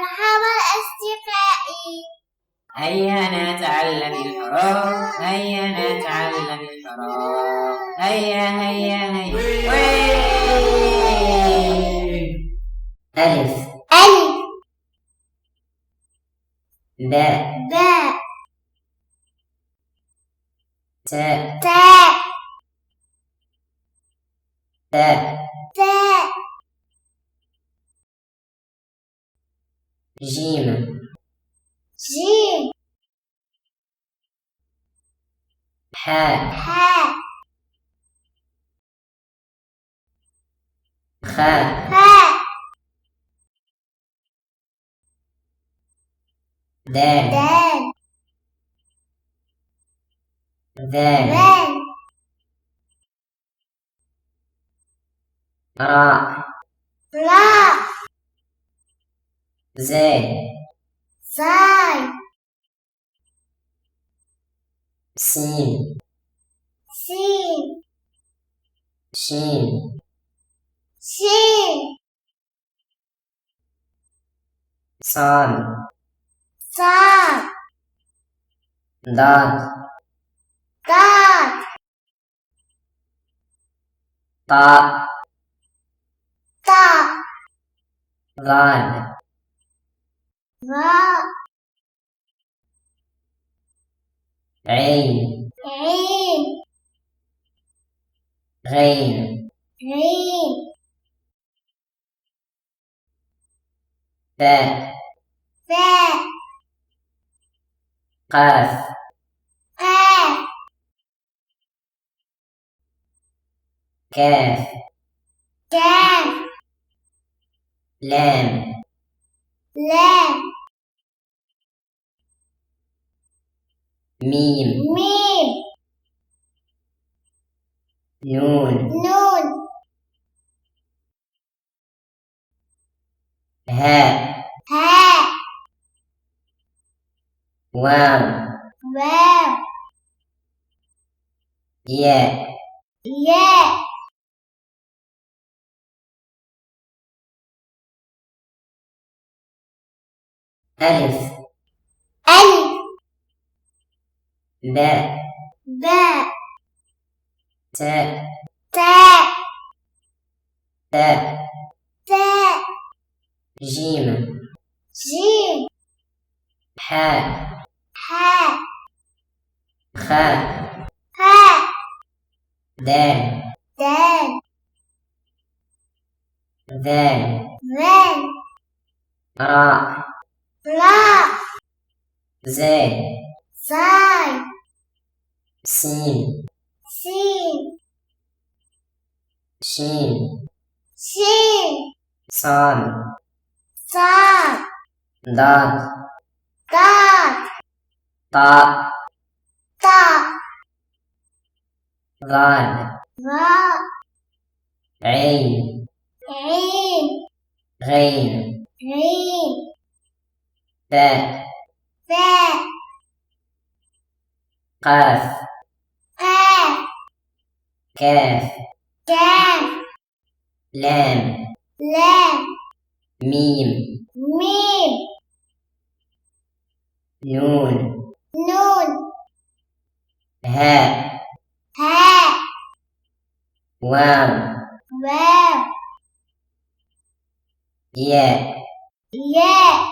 مرحبا أصدقائي. هيا نتعلم الحروف، هيا نتعلم الحروف، هيا هيا هيا. ألف ألف باء باء تاء تاء تاء تاء جيم جيم حاء حاء خاء فاء دال دال ذال ذال راء راء زاي زاي سين سين شين شين صاد صاد ضاد ضاد طاء طاء ضاد راء عين عين غين غين باء فاء قاف قاف كاف كاف لام لام ميم ميم نون نون هاء هاء واو واو ياء ياء ألف ألف باء باء تاء تاء تاء تاء جيم جيم حاء حاء خاء هاء دال دال ذال ذال راء راء زاي زاي سين سين شين شين صاد صاد ضاد ضاد طاء طاء ضاد راء عين عين غين غين باء فاء قاف قاف كاف كاف لام لام ميم ميم نون نون هاء هاء واو واو ياء ياء